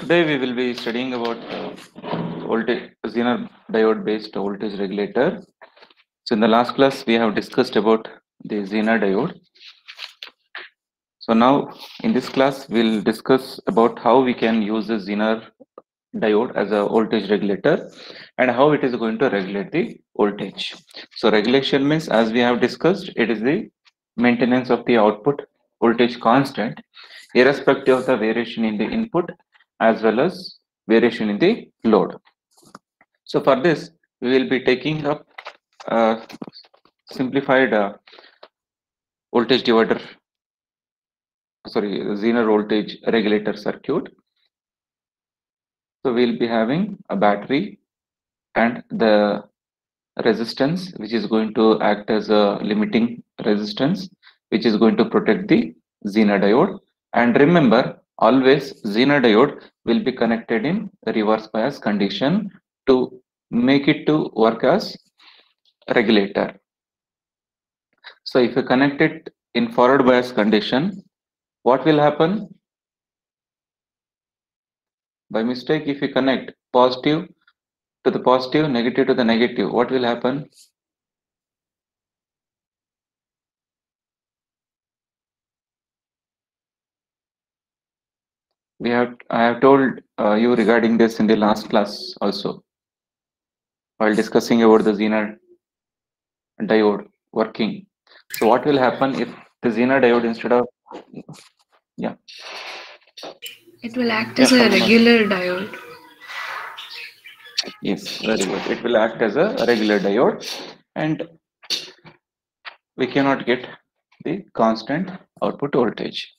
Today we will be studying about voltage Zener diode based voltage regulator. So in the last class we have discussed about the Zener diode. So now in this class we'll discuss about how we can use the Zener diode as a voltage regulator and how it is going to regulate the voltage. So regulation means, as we have discussed, it is the maintenance of the output voltage constant irrespective of the variation in the input as well as variation in the load. So for this we will be taking up a simplified voltage divider, Zener voltage regulator circuit. So we'll be having a battery and the resistance which is going to act as a limiting resistance which is going to protect the Zener diode. And remember, always Zener diode will be connected in reverse bias condition to make it to work as regulator. So if you connect it in forward bias condition, what will happen? By mistake, if you connect positive to the positive, negative to the negative, what will happen? I have told you regarding this in the last class also, while discussing about the Zener diode working. So what will happen if the Zener diode, instead of it will act as a regular diode. Yes, very good. It will act as a regular diode and we cannot get the constant output voltage.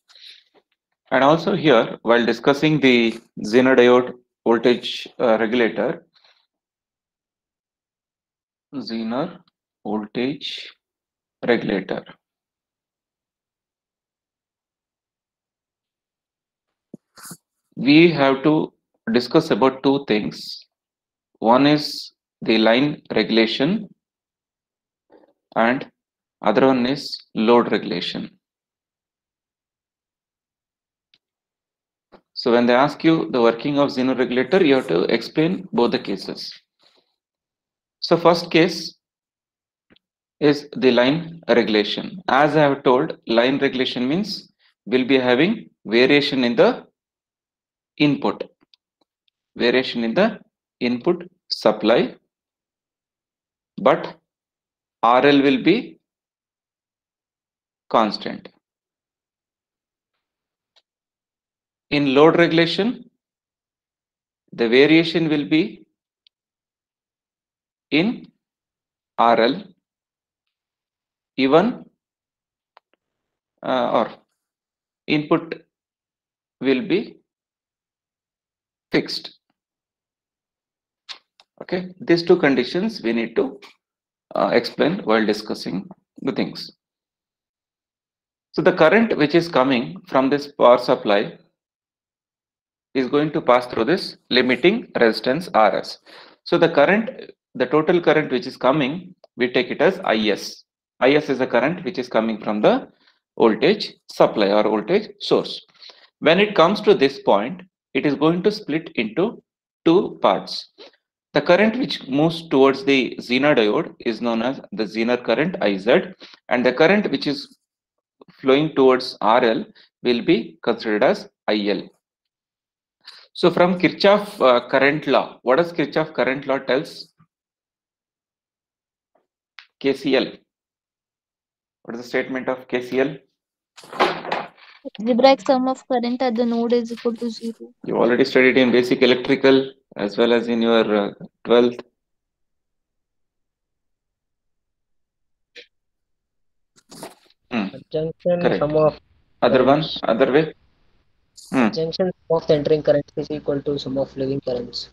And also here, while discussing the Zener diode voltage regulator, Zener voltage regulator. We have to discuss about two things. One is the line regulation and other one is load regulation. So when they ask you the working of Zener regulator, you have to explain both the cases. So first case is the line regulation. As I have told, line regulation means we'll be having variation in the input, supply, but RL will be constant. In load regulation, the variation will be in RL even or input will be fixed. Okay, these two conditions we need to explain while discussing the things. So the current which is coming from this power supply is going to pass through this limiting resistance RS. So the total current which is coming, we take it as IS. IS is the current which is coming from the voltage supply or voltage source. When it comes to this point, it is going to split into two parts. The current which moves towards the Zener diode is known as the Zener current IZ, and the current which is flowing towards RL will be considered as IL. So from Kirchhoff current law, what does Kirchhoff current law tells? KCL. What is the statement of KCL? Algebraic sum of current at the node is equal to 0. You already studied in basic electrical as well as in your 12th. Junction Correct. sum of other way. Junction of the entering current is equal to sum of leaving currents.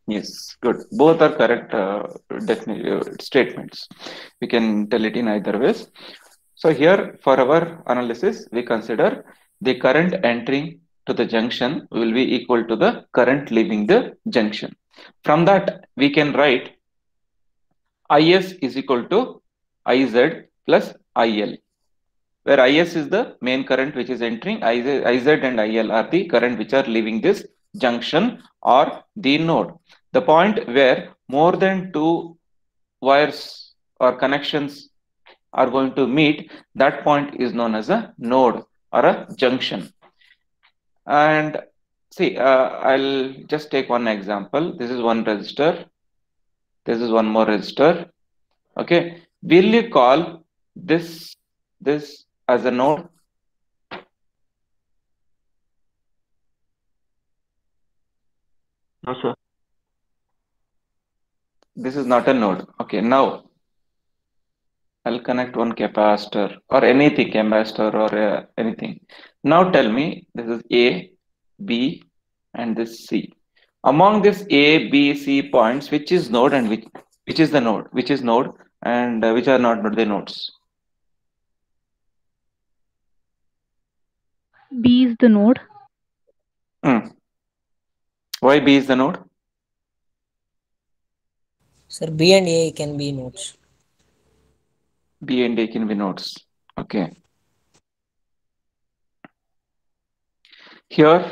Yes, good. Both are correct statements. We can tell it in either ways. So here for our analysis, we consider the current entering to the junction will be equal to the current leaving the junction. From that, we can write IS is equal to IZ plus IL, where IS is the main current which is entering, IZ and IL are the current which are leaving this junction or the node. The point where more than two wires or connections are going to meet, that point is known as a node or a junction. And see, I'll just take one example. This is one resistor. This is one more resistor. Okay. Will you call this as a node? No, sir. This is not a node. Okay. Now I'll connect one capacitor or anything, capacitor or anything. Now tell me, this is A, B, and this C. Among this A, B, C points, which is node and which is the node? Which is node and which are not the nodes? B is the node. Why B is the node? Sir, B and A can be nodes. B and A can be nodes. Okay. Here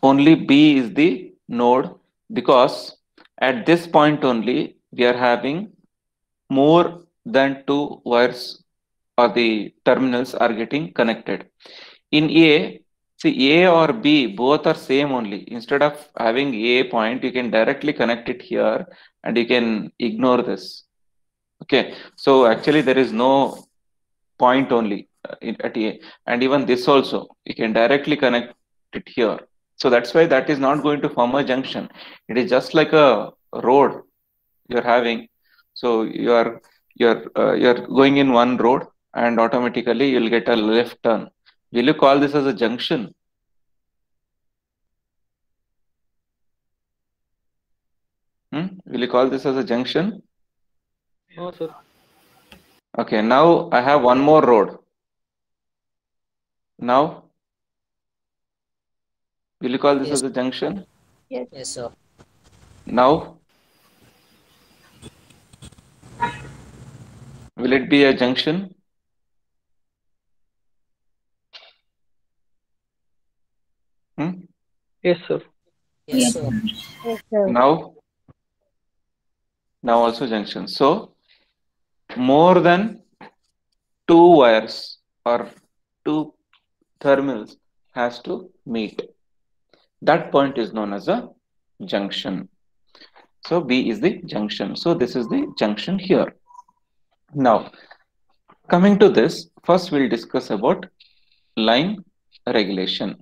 only B is the node because at this point only we are having more than two wires or the terminals are getting connected. In A, see, A or B both are same only. Instead of having A point, you can directly connect it here and you can ignore this. Okay, so actually there is no point only at A, and even this also you can directly connect it here. So that's why that is not going to form a junction. It is just like a road you're having. So you're going in one road and automatically you'll get a left turn. Will you call this as a junction? Will you call this as a junction? No, sir. Okay, now I have one more road. Now, will you call this Yes. as a junction? Yes. Yes, sir. Now, will it be a junction? Yes, sir. Yes, sir. Yes, sir. Now also junction. So more than two wires or two terminals has to meet. That point is known as a junction. So B is the junction. So this is the junction here. Now, coming to this, first we'll discuss about line regulation.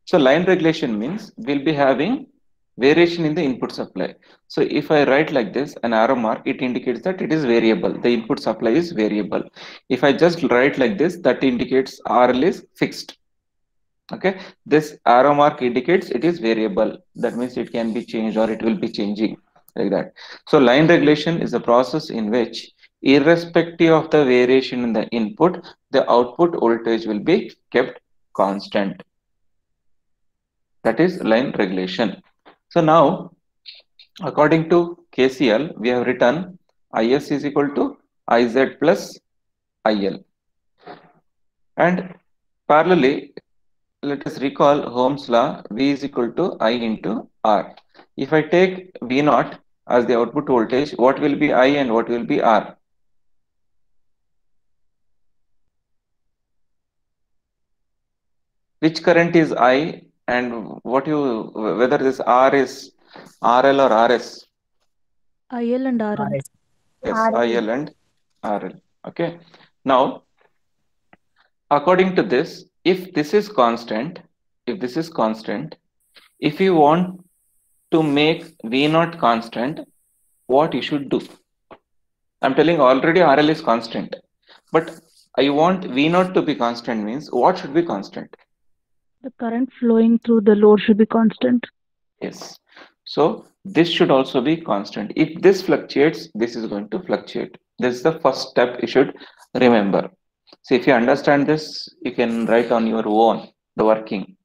So line regulation means we'll be having variation in the input supply. So if I write like this, an arrow mark, it indicates that it is variable. The input supply is variable. If I just write like this, that indicates RL is fixed. Okay, this arrow mark indicates it is variable. That means it can be changed or it will be changing like that. So line regulation is a process in which irrespective of the variation in the input, the output voltage will be kept constant. That is line regulation. So now, according to KCL, we have written IS is equal to IZ plus IL. And parallelly, let us recall Ohm's law, V is equal to I into R. If I take V naught as the output voltage, what will be I and what will be R? Which current is I and whether this R is RL or RS? IL and RL. RS. Yes, RL. IL and RL. Okay. Now, according to this, if this is constant, if you want to make V naught constant, what you should do? I'm telling already RL is constant, but I want V naught to be constant means what should be constant? The current flowing through the load should be constant. Yes. So this should also be constant. If this fluctuates, this is going to fluctuate. This is the first step you should remember. So if you understand this, you can write on your own the working.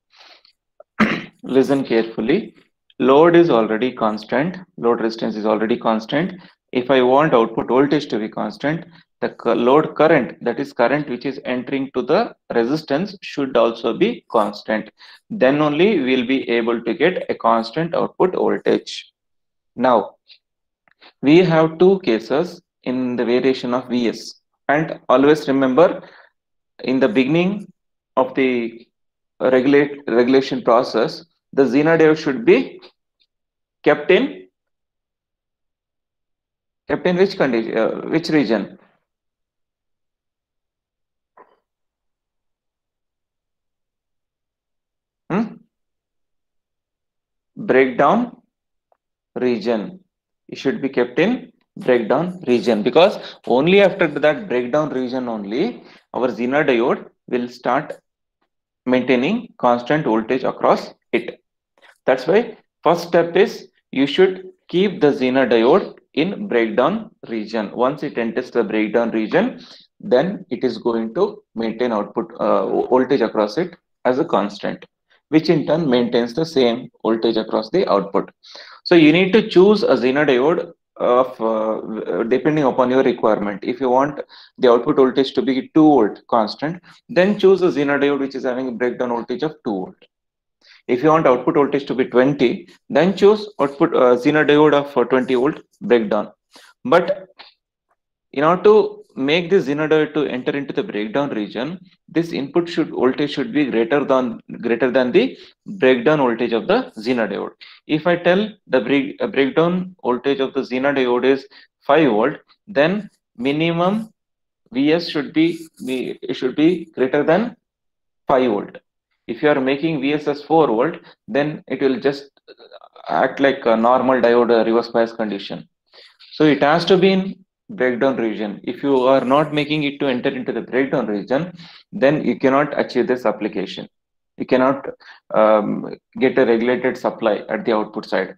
Listen carefully. Load is already constant. Load resistance is already constant. If I want output voltage to be constant, the load current, that is current which is entering to the resistance, should also be constant. Then only we will be able to get a constant output voltage. Now, we have two cases in the variation of Vs. And always remember, in the beginning of the regulation process, the Zener diode should be kept in which condition, which region? Breakdown region. It should be kept in breakdown region, because only after that breakdown region only our Zener diode will start maintaining constant voltage across it. That's why first step is you should keep the Zener diode in breakdown region. Once it enters the breakdown region, then it is going to maintain output voltage across it as a constant, which in turn maintains the same voltage across the output. So you need to choose a Zener diode of depending upon your requirement. If you want the output voltage to be 2 volt constant, then choose a Zener diode which is having a breakdown voltage of 2 volt. If you want output voltage to be 20, then choose output Zener diode of 20 volt breakdown. But in order to make this Zener diode to enter into the breakdown region, this input voltage should be greater than the breakdown voltage of the Zener diode. If I tell the breakdown voltage of the Zener diode is 5 volt, then minimum Vs should be greater than 5 volt. If you are making Vs as 4 volt, then it will just act like a normal diode reverse bias condition. So it has to be in breakdown region. If you are not making it to enter into the breakdown region, then you cannot achieve this application. You cannot get a regulated supply at the output side.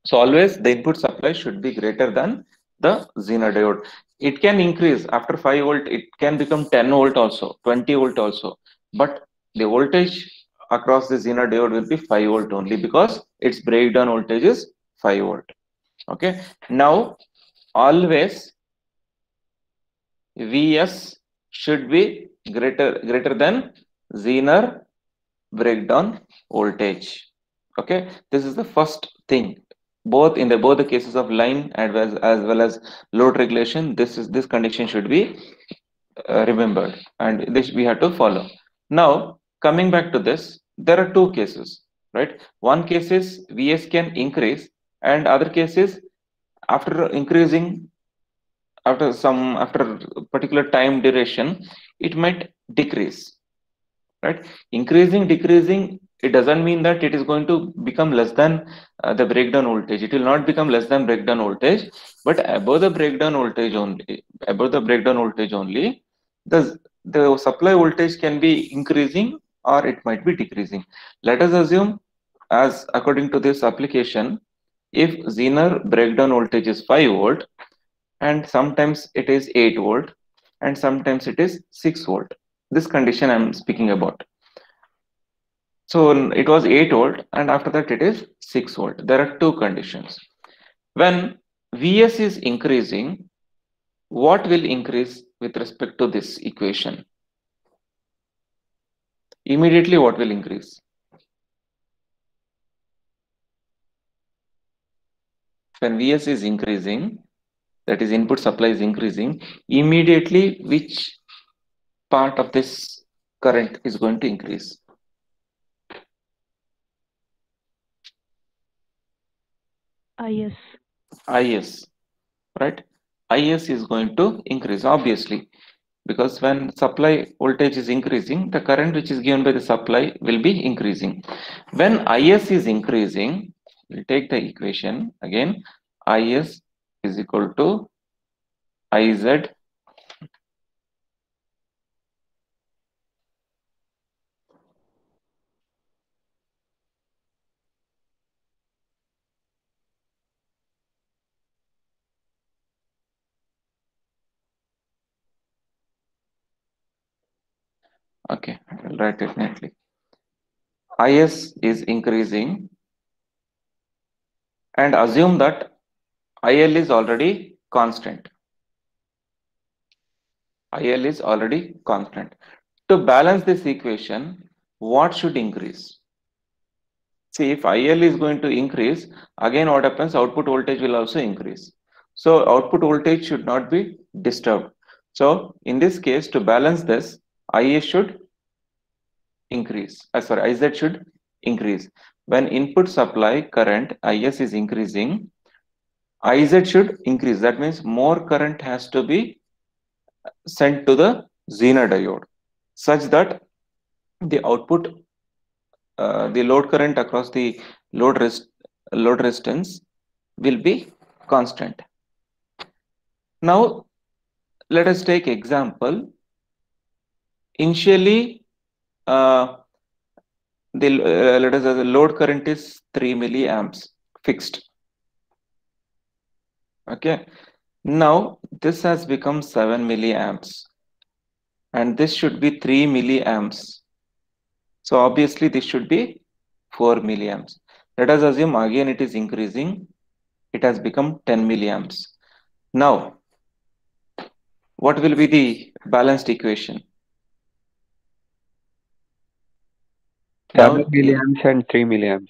So always the input supply should be greater than the Zener diode. It can increase after 5 volt, it can become 10 volt also, 20 volt also. But the voltage across the Zener diode will be 5 volt only, because its breakdown voltage is 5 volt. Okay. Now, always Vs should be greater than Zener breakdown voltage. Okay. This is the first thing. Both in both the cases of line as well as load regulation, this condition should be remembered, and this we have to follow. Now, coming back to this, there are two cases, right? One case is Vs can increase, and other case is after increasing, after particular time duration, it might decrease, right? Increasing, decreasing, it doesn't mean that it is going to become less than the breakdown voltage. It will not become less than breakdown voltage, but above the breakdown voltage only, the supply voltage can be increasing or it might be decreasing. Let us assume, as according to this application, if Zener breakdown voltage is 5 volt, and sometimes it is 8 volt, and sometimes it is 6 volt. This condition I am speaking about. So it was 8 volt, and after that it is 6 volt. There are two conditions. When Vs is increasing, what will increase with respect to this equation? Immediately what will increase? When Vs is increasing, that is input supply is increasing, immediately which part of this current is going to increase? Is. Is, right? Is is going to increase, obviously, because when supply voltage is increasing, the current which is given by the supply will be increasing. When Is is increasing, we'll take the equation again. Is is equal to Iz okay, I will write it neatly. Is increasing, and assume that IL is already constant. IL is already constant. To balance this equation, what should increase? See, if IL is going to increase, again what happens? Output voltage will also increase. So output voltage should not be disturbed. So in this case, to balance this, IS should increase. IZ should increase. When input supply current IS is increasing, IZ should increase. That means more current has to be sent to the Zener diode, such that the output, the load current across the load resistance will be constant. Now, let us take example. Initially, let us say the load current is 3 milliamps fixed. Okay. Now, this has become 7 milliamps, and this should be 3 milliamps. So obviously this should be 4 milliamps. Let us assume again it is increasing. It has become 10 milliamps. Now, what will be the balanced equation? 7 milliamps and 3 milliamps.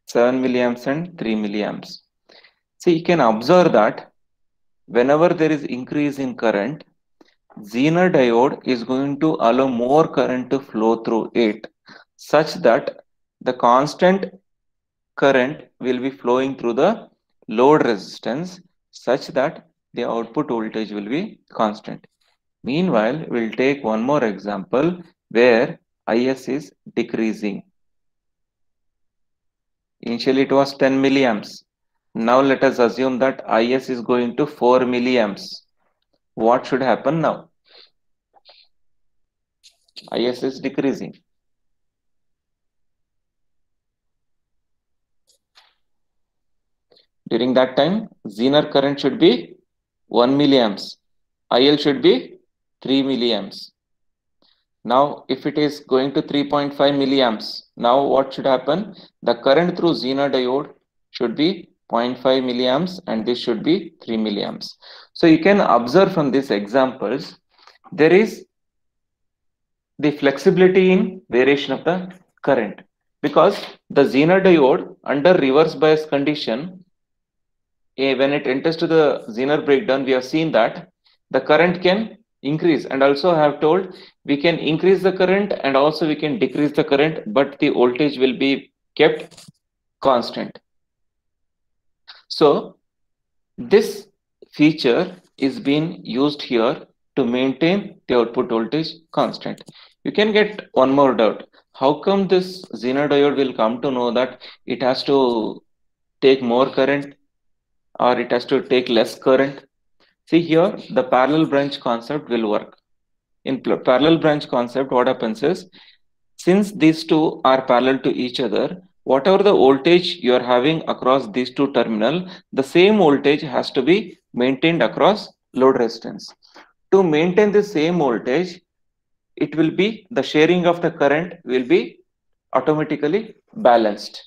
7 milliamps and 3 milliamps. So you can observe that whenever there is increase in current, Zener diode is going to allow more current to flow through it, such that the constant current will be flowing through the load resistance, such that the output voltage will be constant. Meanwhile, we'll take one more example where IS is decreasing. Initially it was 10 milliamps. Now let us assume that IS is going to 4 milliamps. What should happen now? IS is decreasing. During that time, Zener current should be 1 milliamps. IL should be 3 milliamps. Now, if it is going to 3.5 milliamps, now what should happen? The current through Zener diode should be 0.5 milliamps, and this should be 3 milliamps. So you can observe from these examples, there is the flexibility in variation of the current, because the Zener diode under reverse bias condition, when it enters to the Zener breakdown, we have seen that the current can increase, and also I have told we can increase the current and also we can decrease the current, but the voltage will be kept constant. So this feature is being used here to maintain the output voltage constant. You can get one more doubt. How come this Zener diode will come to know that it has to take more current or it has to take less current? See here, the parallel branch concept will work. In parallel branch concept, what happens is, since these two are parallel to each other, whatever the voltage you are having across these two terminals, the same voltage has to be maintained across load resistance. To maintain the same voltage, it will be, the sharing of the current will be automatically balanced.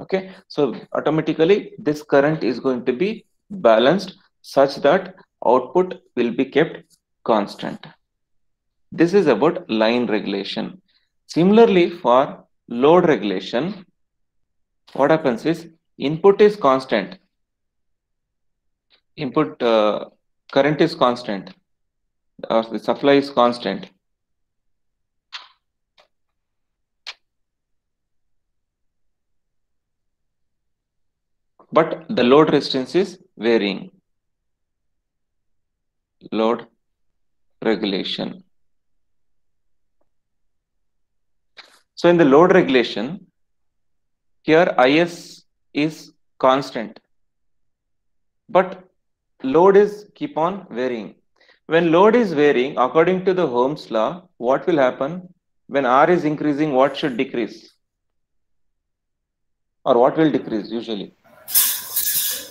Okay, so automatically this current is going to be balanced such that output will be kept constant. This is about line regulation. Similarly, for load regulation, what happens is, input is constant, input current is constant, or the supply is constant. But the load resistance is varying. Load regulation. So in the load regulation, here IS is constant, but load is keep on varying. When load is varying, according to the Ohm's law, what will happen? When R is increasing, what should decrease? Or what will decrease usually?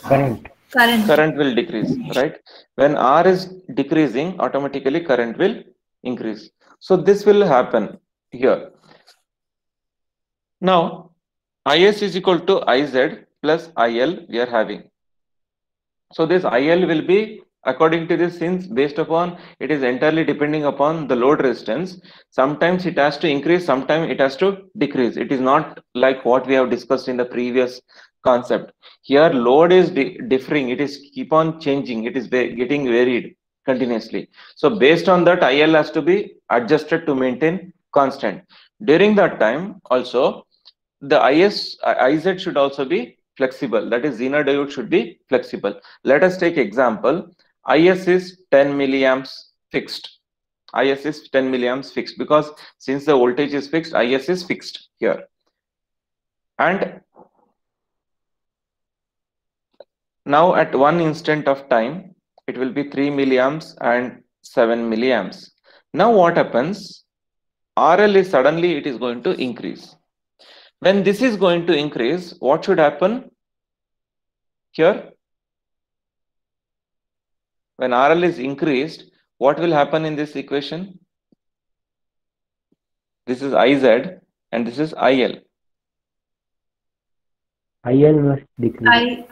Current will decrease, right? When R is decreasing, automatically current will increase. So this will happen here. Now, IS is equal to IZ plus IL we are having. So this IL will be according to this, since based upon it is entirely depending upon the load resistance. Sometimes it has to increase, sometimes it has to decrease. It is not like what we have discussed in the previous concept. Here load is differing, it is keep on changing, it is getting varied continuously. So based on that, IL has to be adjusted to maintain constant. During that time also, the IZ should also be flexible. That is, Zener diode should be flexible. Let us take example. IS is 10 milliamps fixed. IS is 10 milliamps fixed, because since the voltage is fixed, IS is fixed here. And now at one instant of time, it will be 3 milliamps and 7 milliamps. Now what happens? RL is suddenly it is going to increase. When this is going to increase, what should happen here? When RL is increased, what will happen in this equation? This is IZ and this is IL. IL must decrease.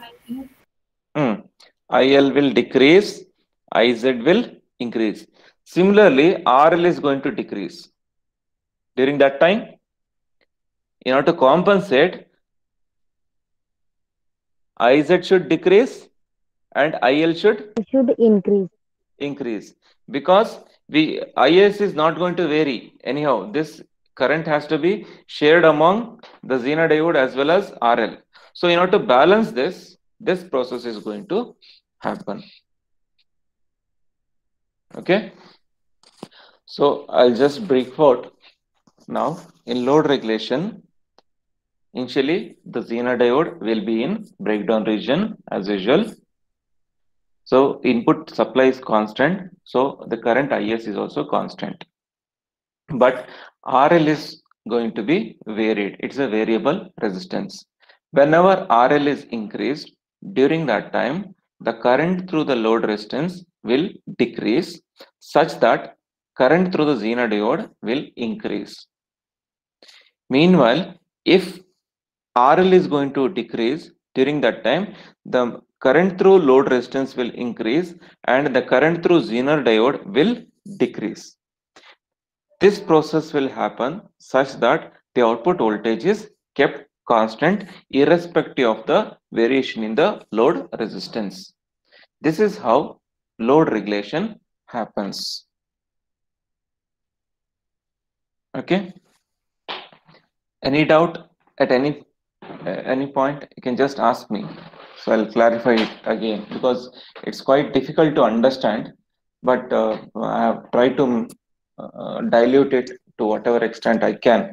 IL will decrease, IZ will increase. Similarly, RL is going to decrease. During that time, in order to compensate, IZ should decrease and IL should increase, because IS is not going to vary anyhow. This current has to be shared among the Zener diode as well as RL. So in order to balance this process is going to happen. Okay, so I'll just brief out now. In load regulation, initially the Zener diode will be in breakdown region as usual. So input supply is constant, so the current IS is also constant. But RL is going to be varied. It's a variable resistance. Whenever RL is increased, during that time, the current through the load resistance will decrease, such that current through the Zener diode will increase. Meanwhile, if RL is going to decrease, during that time, the current through load resistance will increase and the current through Zener diode will decrease. This process will happen such that the output voltage is kept constant irrespective of the variation in the load resistance. This is how load regulation happens. Okay. Any doubt at any point? You can just ask me. So I'll clarify it again, because it's quite difficult to understand, but I have tried to dilute it to whatever extent I can.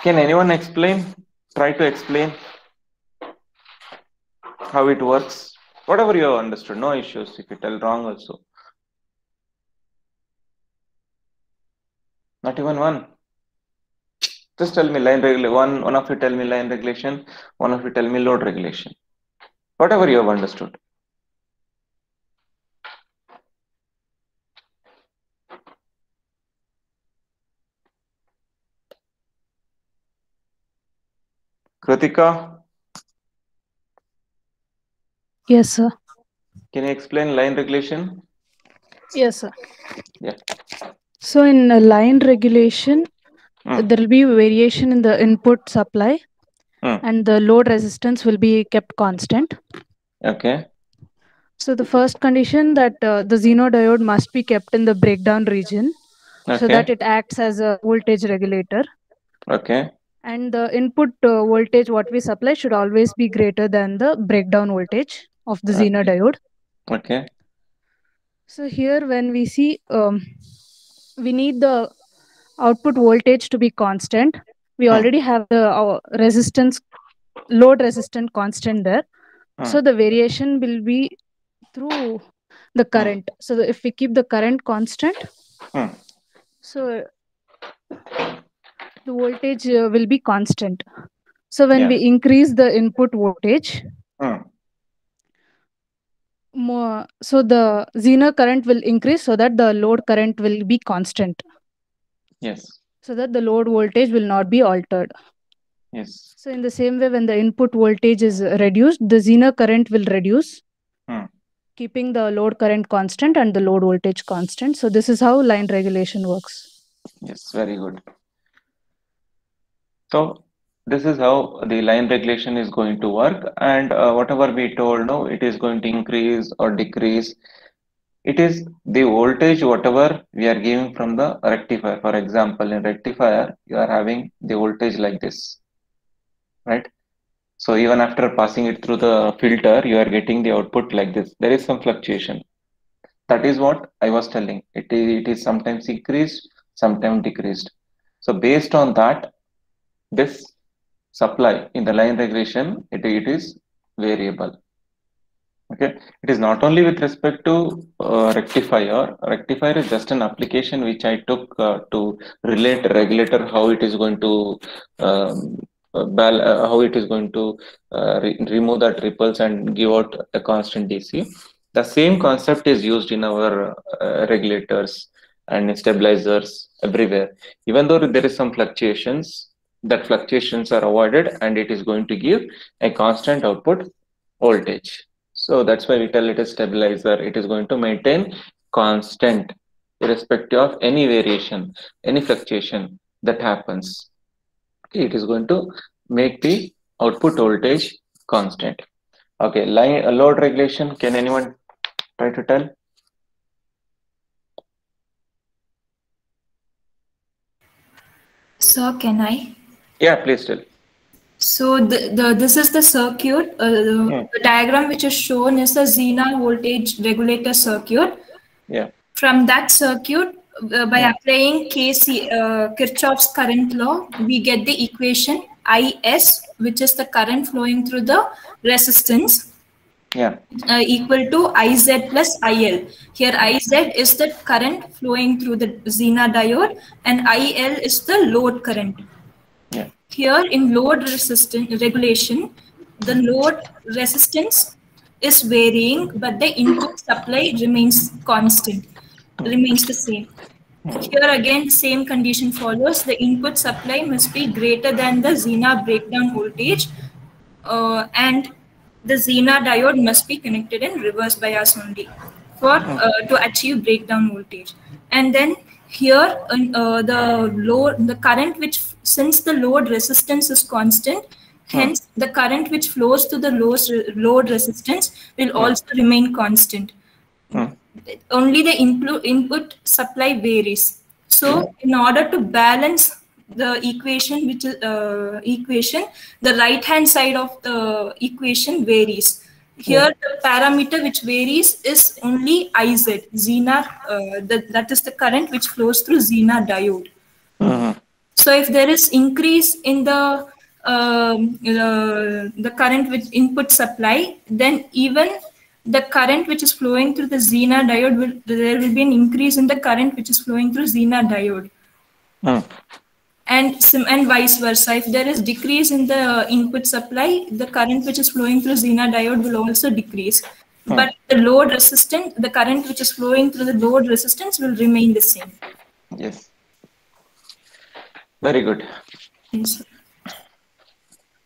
Can anyone explain? Try to explain how it works. Whatever you have understood, no issues. If you tell wrong also. Not even one. Just tell me line regulation. One of you tell me line regulation. One of you tell me load regulation. Whatever you have understood. Kritika, Yes, sir. can you explain line regulation? Yes, sir. Yeah. So in line regulation, there will be variation in the input supply and the load resistance will be kept constant. Okay. So the first condition that the Zener diode must be kept in the breakdown region, so that it acts as a voltage regulator. Okay. And the input voltage what we supply should always be greater than the breakdown voltage of the Zener diode. Okay. So here when we see we need the output voltage to be constant. We already have the resistance, load resistance constant there. So the variation will be through the current. So if we keep the current constant, so the voltage will be constant. So when we increase the input voltage, so the Zener current will increase so that the load current will be constant. Yes. so that the load voltage will not be altered. Yes. So in the same way, when the input voltage is reduced, the Zener current will reduce, keeping the load current constant and the load voltage constant. So this is how line regulation works. Yes, very good. So this is how the line regulation is going to work, and whatever we told, no, it is going to increase or decrease. It is the voltage whatever we are giving from the rectifier. For example, in rectifier, you are having the voltage like this, right? So even after passing it through the filter, you are getting the output like this. There is some fluctuation. That is what I was telling. It is sometimes increased, sometimes decreased. So based on that, this supply in the line regulation, it is variable. Okay, it is not only with respect to rectifier. Rectifier is just an application which I took to relate regulator how it is going to how it is going to remove that ripples and give out a constant DC. The same concept is used in our regulators and stabilizers everywhere. Even though there is some fluctuations, that fluctuations are avoided and it is going to give a constant output voltage. So that's why we tell it a stabilizer. It is going to maintain constant irrespective of any variation, any fluctuation that happens. Okay, it is going to make the output voltage constant. Okay, load regulation. Can anyone try to tell? Sir, can I? Yeah, please tell. So this is the circuit. The diagram which is shown is the Zener voltage regulator circuit. Yeah. From that circuit, by applying Kirchhoff's current law, we get the equation IS, which is the current flowing through the resistance. Yeah. Equal to IZ plus IL. Here IZ is the current flowing through the Zener diode and IL is the load current. Yeah. Here in load resistance regulation, the load resistance is varying, but the input supply remains constant, remains the same. Here again, the same condition follows. The input supply must be greater than the Zener breakdown voltage, and the Zener diode must be connected in reverse bias only for to achieve breakdown voltage. And then here the current which, since the load resistance is constant, hence the current which flows to the load resistance will also remain constant. Only the input supply varies. So in order to balance the equation, which is the right hand side of the equation varies. Here the parameter which varies is only IZ, Zener, that is the current which flows through Zener diode. So if there is increase in the current with input supply, then even the current which is flowing through the Zener diode there will be an increase in the current which is flowing through Zener diode. And vice versa. If there is decrease in the input supply, the current which is flowing through Zener diode will also decrease. But the load resistance, the current which is flowing through the load resistance will remain the same. Yes. Very good. Yes.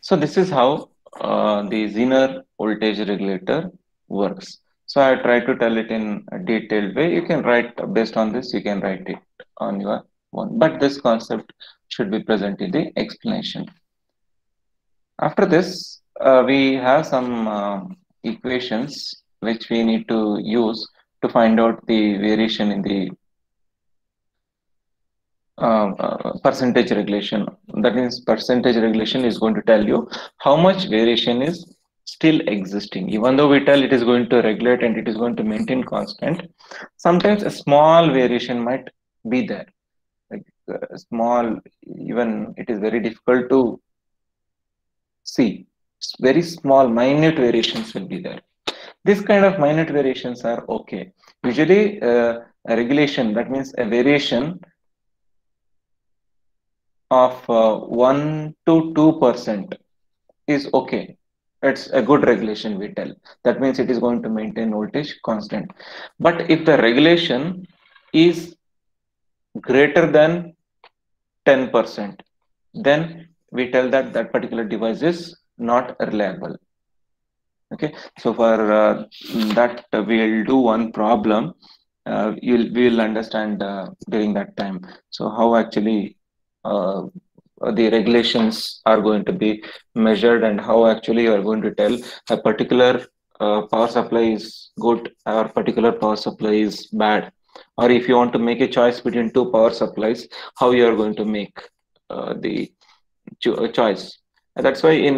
So this is how the Zener voltage regulator works. So I try to tell it in a detailed way. You can write based on this, you can write it on your own. But this concept should be present in the explanation. After this, we have some equations which we need to use to find out the variation in the percentage regulation. That means percentage regulation is going to tell you how much variation is still existing. Even though we tell it is going to regulate and it is going to maintain constant, sometimes a small variation might be there. Like small, even it is very difficult to see. Very small, minute variations will be there. This kind of minute variations are okay. Usually a regulation, that means a variation of 1 to 2% is okay. It's a good regulation, we tell. That means it is going to maintain voltage constant. But if the regulation is greater than 10%, then we tell that that particular device is not reliable. Okay, so for that we'll do one problem. We will understand during that time. So how actually the regulations are going to be measured, and how actually you are going to tell a particular power supply is good or particular power supply is bad, or if you want to make a choice between two power supplies, how you are going to make the choice. And that's why in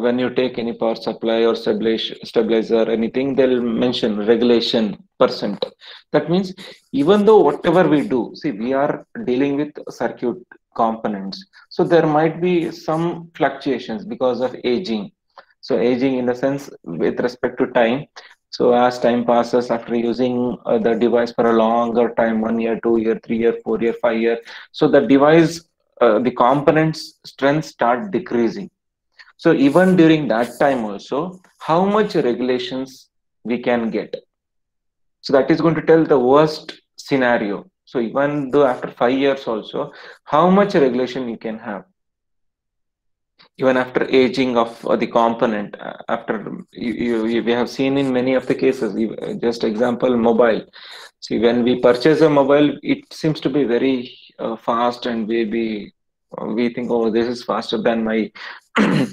when you take any power supply or stabilizer or anything, they'll mention regulation percent. That means even though whatever we do, see, we are dealing with circuit components, so there might be some fluctuations because of aging. So aging in the sense with respect to time. So as time passes, after using the device for a longer time, 1 year, 2 year, 3 year, 4 year, 5 year, so the device, the components strength start decreasing. So even during that time also, how much regulations we can get. So that is going to tell the worst scenario. So even though after 5 years also, how much regulation you can have. Even after aging of the component, after we have seen in many of the cases, just example, mobile. See, when we purchase a mobile, it seems to be very fast, and we think, oh, this is faster than my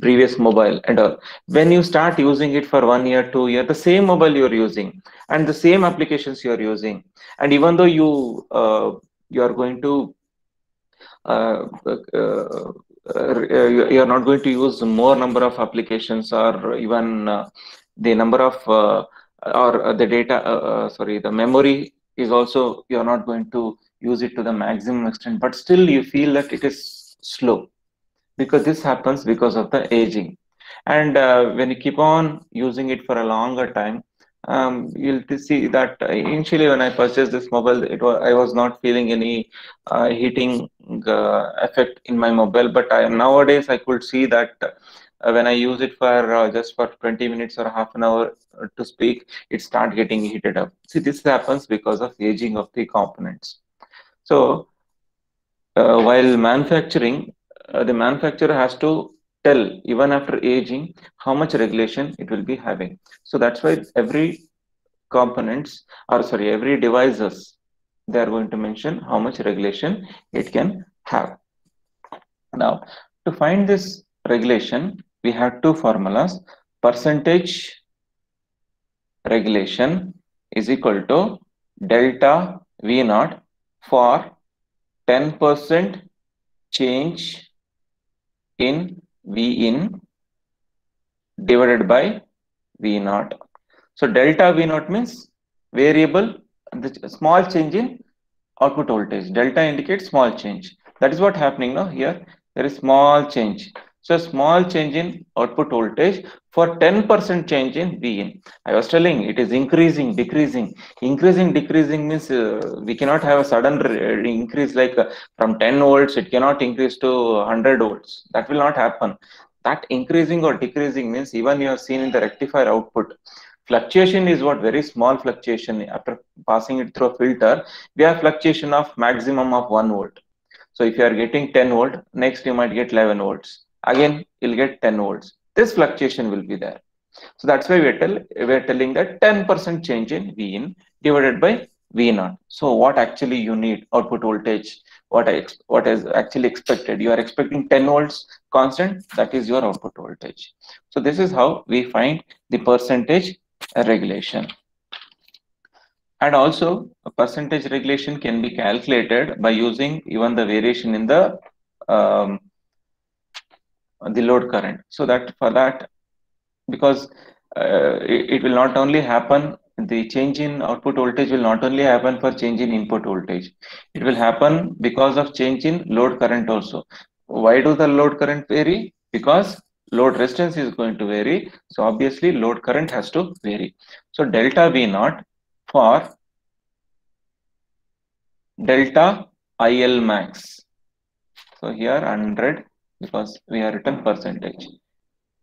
previous mobile and all. When you start using it for 1 year, 2 year, the same mobile you're using and the same applications you're using, and even though you are going to you're not going to use more number of applications, or even the number of or the data, sorry, the memory is also, you're not going to use it to the maximum extent, but still you feel that it is slow, because this happens because of the aging. And when you keep on using it for a longer time, you'll see that initially when I purchased this mobile, I was not feeling any heating effect in my mobile, but nowadays I could see that when I use it for just for 20 minutes or half an hour to speak, it start getting heated up. See, this happens because of aging of the components. So while manufacturing, the manufacturer has to tell, even after aging, how much regulation it will be having. So that's why every components, or sorry, every devices, they are going to mention how much regulation it can have. Now, to find this regulation, we have two formulas. Percentage regulation is equal to delta V naught for 10% change in V in divided by V naught. So delta V naught means variable, the small change in output voltage. Delta indicates small change. That is what happening now here. There is small change. So small change in output voltage for 10% change in V in. I was telling it is increasing, decreasing. Increasing, decreasing means we cannot have a sudden increase like from 10 volts, it cannot increase to 100 volts. That will not happen. That increasing or decreasing means even you have seen in the rectifier output. Fluctuation is what, very small fluctuation. After passing it through a filter, we have fluctuation of maximum of 1 volt. So if you are getting 10 volt, next you might get 11 volts. Again, you'll get 10 volts. This fluctuation will be there. So that's why we're telling that 10% change in V in divided by V naught. So what actually you need, output voltage, what is actually expected. You are expecting 10 volts constant, that is your output voltage. So this is how we find the percentage regulation. And also a percentage regulation can be calculated by using even the variation in the load current. So that for that, because it will not only happen, the change in output voltage will not only happen for change in input voltage, it will happen because of change in load current also. Why do the load current vary? Because load resistance is going to vary, so obviously load current has to vary. So delta V naught for delta IL max, so here 100, because we have written percentage,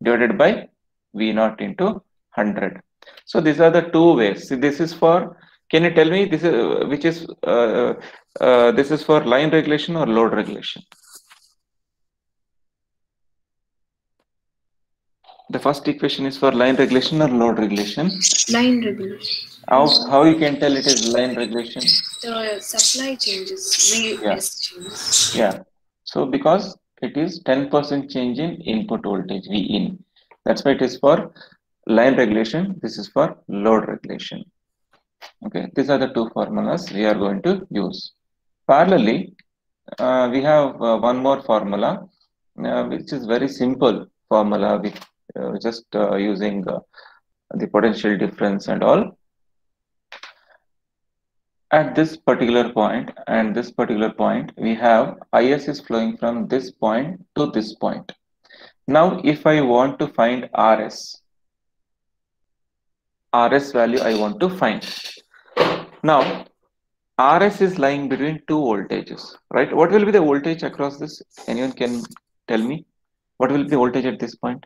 divided by V naught into 100. So these are the two ways. See, this is for Can you tell me this is which is this is for line regulation or load regulation? The first equation is for line regulation or load regulation? Line regulation. How you can tell it is line regulation? The supply changes, VS changes. Yeah. So because it is 10% change in input voltage V in. That's why it is for line regulation. This is for load regulation. Okay. These are the two formulas we are going to use. Parallelly, we have one more formula, which is very simple formula with just using the potential difference and all. At this particular point and this particular point, we have IS is flowing from this point to this point. Now, if I want to find RS value I want to find. Now, RS is lying between two voltages, right? What will be the voltage across this? Anyone can tell me? What will be the voltage at this point?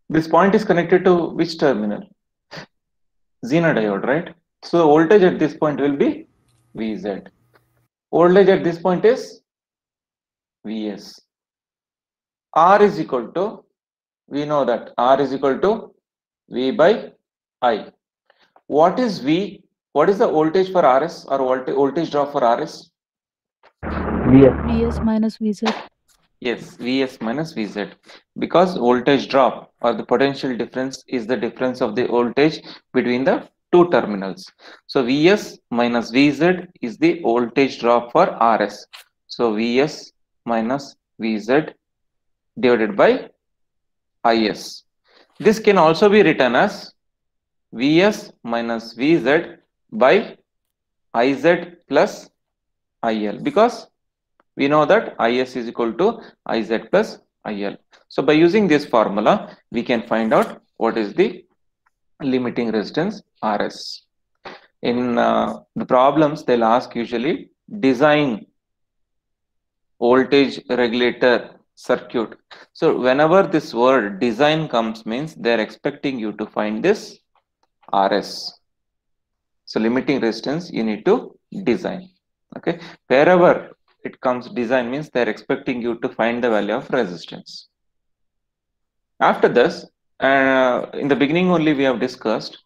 This point is connected to which terminal? Zener diode, right? So the voltage at this point will be VZ. Voltage at this point is Vs. R is equal to, we know that R is equal to V by I. What is V? What is the voltage for RS or voltage drop for RS? Vs minus Vz. Yes, Vs minus Vz. Because voltage drop or the potential difference is the difference of the voltage between the two terminals. So Vs minus Vz is the voltage drop for RS. So Vs minus Vz divided by Is. This can also be written as Vs minus Vz by Iz plus IL, because we know that Is is equal to Iz plus IL. So by using this formula, we can find out what is the limiting resistance Rs. In the problems, they'll ask usually design voltage regulator circuit. So whenever this word design comes, means they're expecting you to find this Rs. So limiting resistance you need to design. Okay, wherever it comes design means they're expecting you to find the value of resistance. After this, in the beginning only we have discussed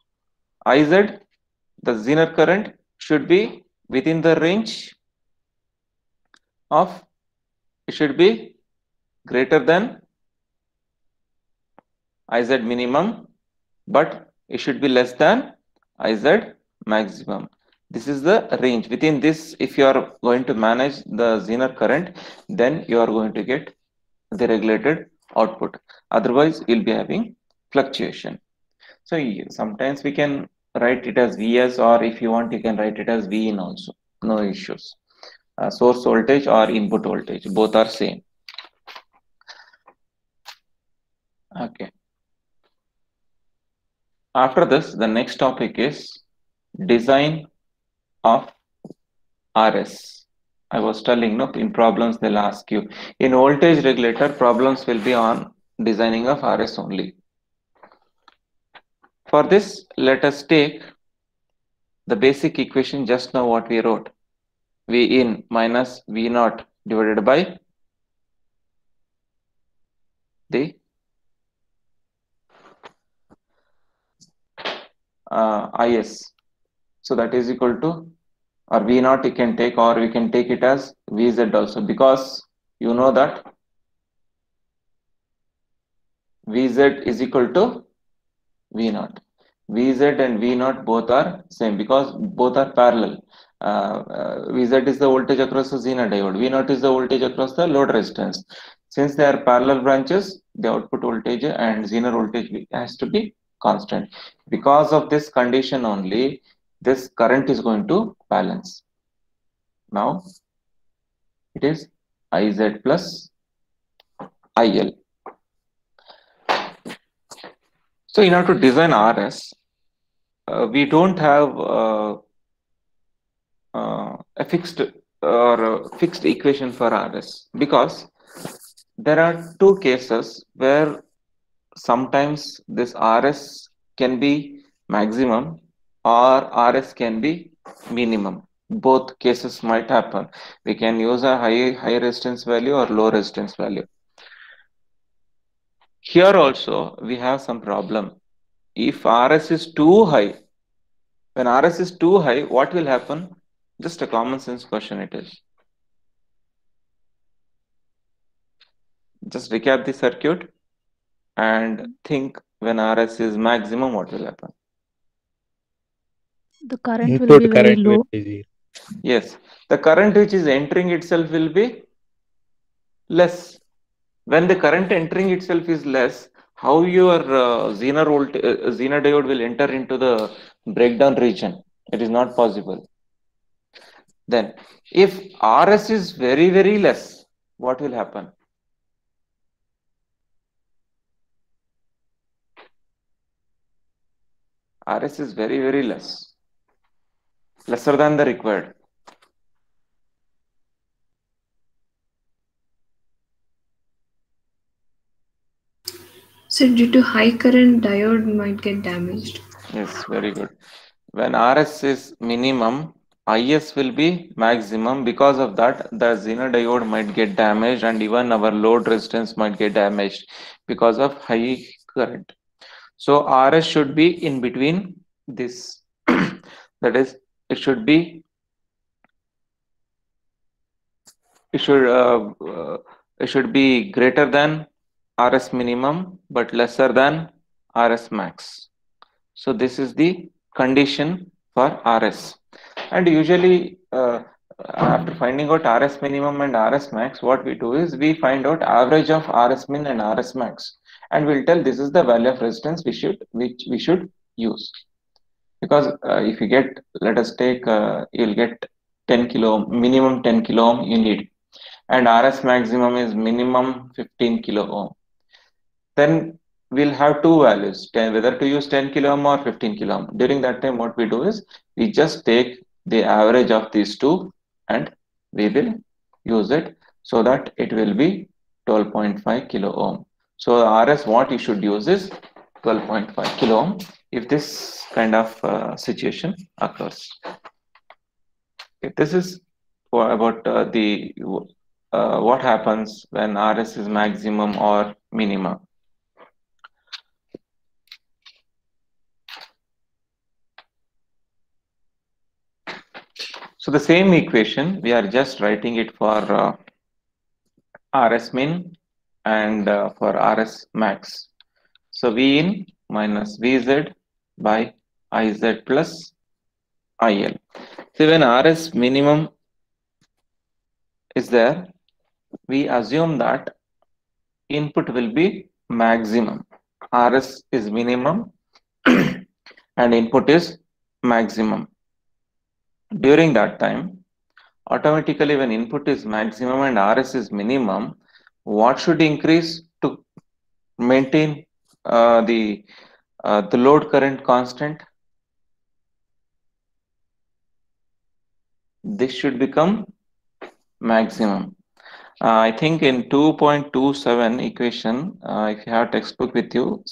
Iz, the Zener current should be within the range of, it should be greater than Iz minimum, but it should be less than Iz maximum. This is the range. Within this, if you are going to manage the Zener current, then you are going to get the regulated output. Otherwise, you'll be having fluctuation. So sometimes we can write it as Vs, or if you want, you can write it as V in also. No issues. Source voltage or input voltage, both are same. Okay. After this, the next topic is design of RS. I was telling, no, in problems they'll ask you. In voltage regulator, problems will be on designing of RS only. For this, let us take the basic equation just now what we wrote. V in minus V naught divided by the Is. So that is equal to, or V naught you can take, or we can take it as Vz also, because you know that Vz is equal to V naught. Vz and V naught both are same because both are parallel. Vz is the voltage across the Zener diode. V naught is the voltage across the load resistance. Since they are parallel branches, the output voltage and Zener voltage has to be constant. Because of this condition only, this current is going to balance. Now it is Iz plus IL. So in order to design RS, we don't have a fixed equation for RS, because there are two cases where sometimes this RS can be maximum or RS can be minimum. Both cases might happen. We can use a high resistance value or low resistance value. Here also we have some problem. If RS is too high, when RS is too high, what will happen? Just a common sense question it is. Just recap the circuit and think when RS is maximum, what will happen? The current will Input be very current will low. be zero. Yes, the current which is entering itself will be less. When the current entering itself is less, how your Zener diode will enter into the breakdown region? It is not possible. Then, if RS is very less, what will happen? RS is very less, lesser than the required. So due to high current, diode might get damaged. Yes, very good. When RS is minimum, IS will be maximum. Because of that, the Zener diode might get damaged and even our load resistance might get damaged because of high current. So RS should be in between this. That is, it should be greater than RS minimum but lesser than RS max. So this is the condition for RS. And usually after finding out RS minimum and RS max, what we do is we find out average of RS min and RS max, and we'll tell this is the value of resistance which we should use. Because if you get, let us take, you'll get 10 kilo ohm, minimum 10 kilo ohm you need, and RS maximum is minimum 15 kilo ohm. Then we'll have two values, whether to use 10 kilo ohm or 15 kilo ohm. During that time, what we do is we just take the average of these two and we will use it so that it will be 12.5 kilo ohm. So RS what you should use is 12.5 kilo ohm if this kind of situation occurs. Okay, this is about what happens when RS is maximum or minimum. So the same equation, we are just writing it for RS min and for RS max. So V in minus Vz by Iz plus IL. So when RS minimum is there, we assume that input will be maximum. RS is minimum and input is maximum. During that time, automatically when input is maximum and RS is minimum, what should increase to maintain the load current constant? This should become maximum. I think in 2.27 equation, if you have textbook with you,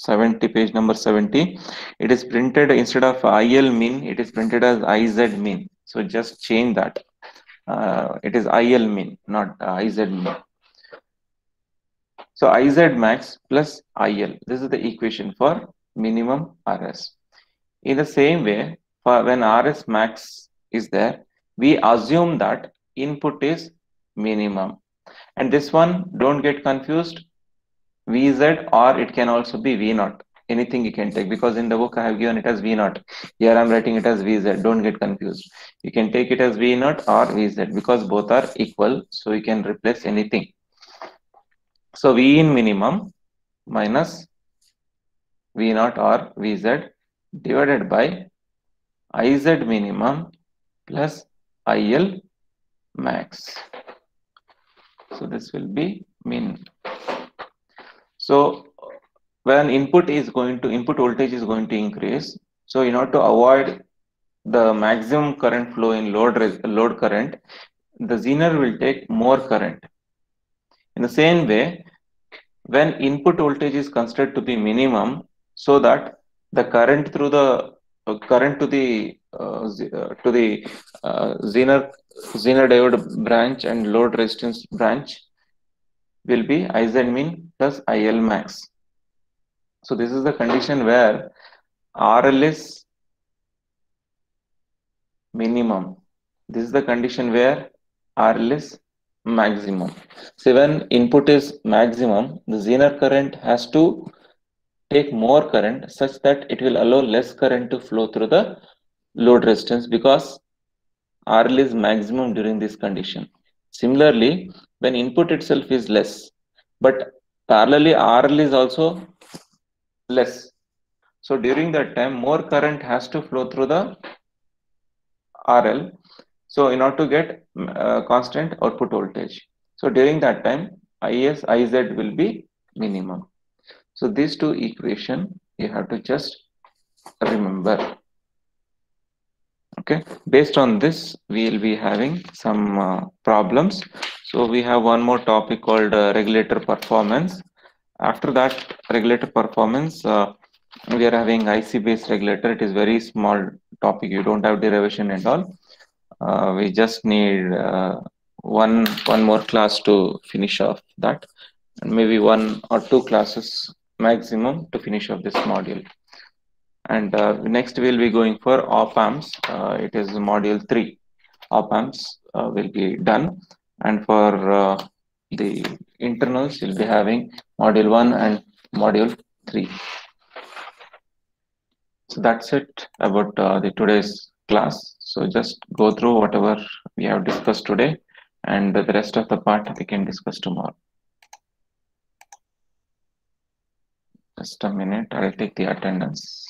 page number 70, it is printed instead of IL min, it is printed as IZ min. So just change that. It is IL min, not IZ min. So Iz max plus IL. This is the equation for minimum RS. In the same way, for when RS max is there, we assume that input is minimum. And this one, don't get confused, Vz, or it can also be V0. Anything you can take, because in the book I have given it as V0. Here I'm writing it as Vz. Don't get confused. You can take it as V0 or Vz because both are equal. So you can replace anything. So V in minimum minus V0 or Vz divided by Iz minimum plus IL max. So this will be min. So when input voltage is going to increase, so in order to avoid the maximum current flow in load current, the Zener will take more current. In the same way, when input voltage is considered to be minimum, so that the current through the current to the Zener diode branch and load resistance branch will be IZ min plus IL max. So this is the condition where RL is minimum. This is the condition where RL is maximum. So when input is maximum, the Zener current has to take more current such that it will allow less current to flow through the load resistance, because RL is maximum during this condition. Similarly, when input itself is less, but parallelly RL is also less. So during that time, more current has to flow through the RL. So in order to get constant output voltage. So during that time, IS, IZ will be minimum. So these two equation you have to just remember. Okay, based on this, we will be having some problems. So we have one more topic called regulator performance. After that regulator performance, we are having IC based regulator. It is very small topic. You don't have derivation and all. We just need one more class to finish off that, and maybe 1 or 2 classes maximum to finish off this module. And next we'll be going for op amps. It is module 3. Op amps will be done, and for the internals we'll be having module 1 and module 3. So that's it about the today's class. So just go through whatever we have discussed today, and the rest of the part we can discuss tomorrow. Just a minute, I'll take the attendance.